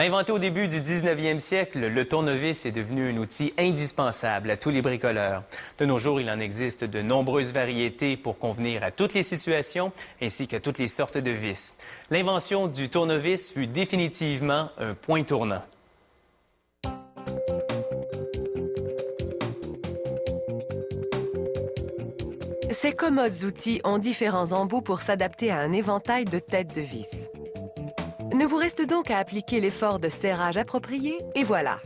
Inventé au début du 19e siècle, le tournevis est devenu un outil indispensable à tous les bricoleurs. De nos jours, il en existe de nombreuses variétés pour convenir à toutes les situations ainsi qu'à toutes les sortes de vis. L'invention du tournevis fut définitivement un point tournant. Ces commodes outils ont différents embouts pour s'adapter à un éventail de têtes de vis. Ne vous reste donc à appliquer l'effort de serrage approprié et voilà.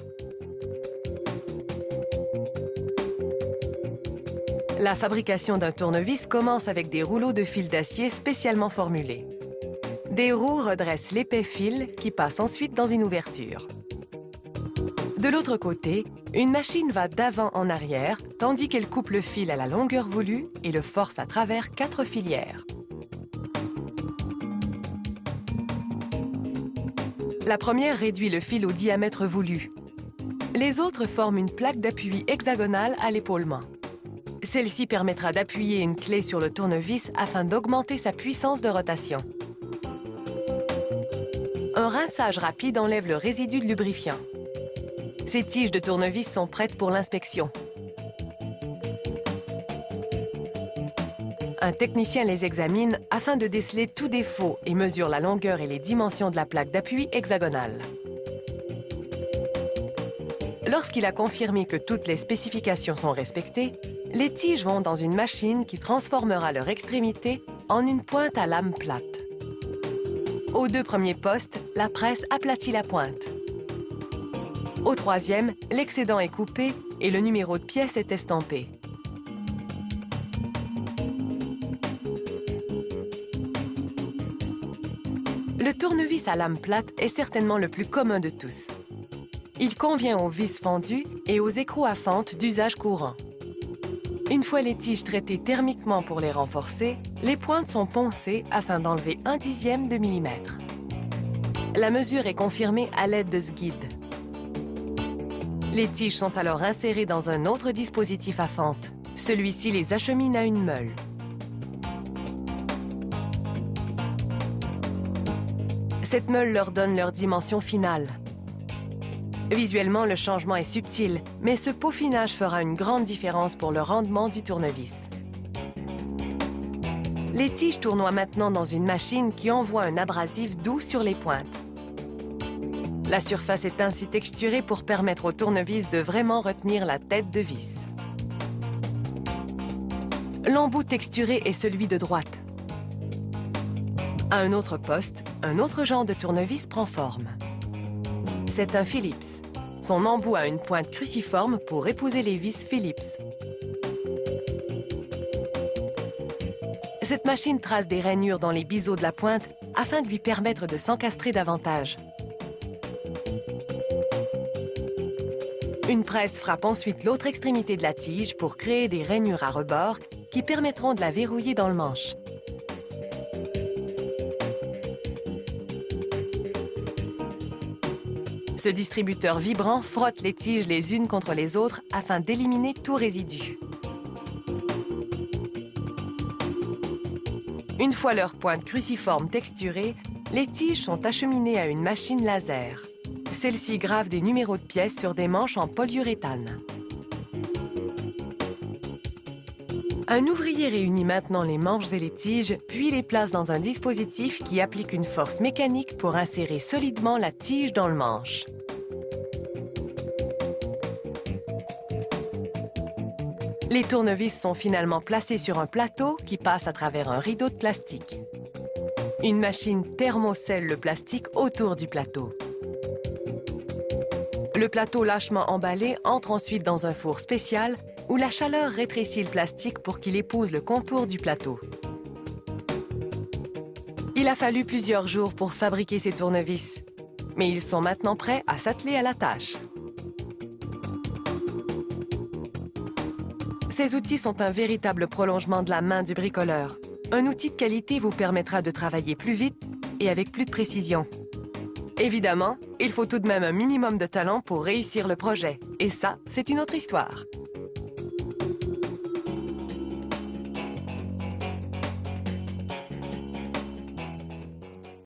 La fabrication d'un tournevis commence avec des rouleaux de fil d'acier spécialement formulés. Des roues redressent l'épais fil qui passe ensuite dans une ouverture. De l'autre côté, une machine va d'avant en arrière, tandis qu'elle coupe le fil à la longueur voulue et le force à travers 4 filières. La première réduit le fil au diamètre voulu. Les autres forment une plaque d'appui hexagonale à l'épaulement. Celle-ci permettra d'appuyer une clé sur le tournevis afin d'augmenter sa puissance de rotation. Un rinçage rapide enlève le résidu de lubrifiant. Ces tiges de tournevis sont prêtes pour l'inspection. Un technicien les examine afin de déceler tout défaut et mesure la longueur et les dimensions de la plaque d'appui hexagonale. Lorsqu'il a confirmé que toutes les spécifications sont respectées, les tiges vont dans une machine qui transformera leur extrémité en une pointe à lame plate. Aux 2 premiers postes, la presse aplatit la pointe. Au 3e, l'excédent est coupé et le numéro de pièce est estampé. Le tournevis à lame plate est certainement le plus commun de tous. Il convient aux vis fendues et aux écrous à fente d'usage courant. Une fois les tiges traitées thermiquement pour les renforcer, les pointes sont poncées afin d'enlever 1/10 de millimètre. La mesure est confirmée à l'aide de ce guide. Les tiges sont alors insérées dans un autre dispositif à fente. Celui-ci les achemine à une meule. Cette meule leur donne leur dimension finale. Visuellement, le changement est subtil, mais ce peaufinage fera une grande différence pour le rendement du tournevis. Les tiges tournoient maintenant dans une machine qui envoie un abrasif doux sur les pointes. La surface est ainsi texturée pour permettre au tournevis de vraiment retenir la tête de vis. L'embout texturé est celui de droite. À un autre poste, un autre genre de tournevis prend forme. C'est un Phillips. Son embout a une pointe cruciforme pour épouser les vis Phillips. Cette machine trace des rainures dans les biseaux de la pointe afin de lui permettre de s'encastrer davantage. Une presse frappe ensuite l'autre extrémité de la tige pour créer des rainures à rebord qui permettront de la verrouiller dans le manche. Ce distributeur vibrant frotte les tiges les unes contre les autres afin d'éliminer tout résidu. Une fois leur pointe cruciforme texturée, les tiges sont acheminées à une machine laser. Celle-ci grave des numéros de pièces sur des manches en polyuréthane. Un ouvrier réunit maintenant les manches et les tiges, puis les place dans un dispositif qui applique une force mécanique pour insérer solidement la tige dans le manche. Les tournevis sont finalement placés sur un plateau qui passe à travers un rideau de plastique. Une machine thermocelle le plastique autour du plateau. Le plateau lâchement emballé entre ensuite dans un four spécial où la chaleur rétrécit le plastique pour qu'il épouse le contour du plateau. Il a fallu plusieurs jours pour fabriquer ces tournevis, mais ils sont maintenant prêts à s'atteler à la tâche. Ces outils sont un véritable prolongement de la main du bricoleur. Un outil de qualité vous permettra de travailler plus vite et avec plus de précision. Évidemment, il faut tout de même un minimum de talent pour réussir le projet. Et ça, c'est une autre histoire.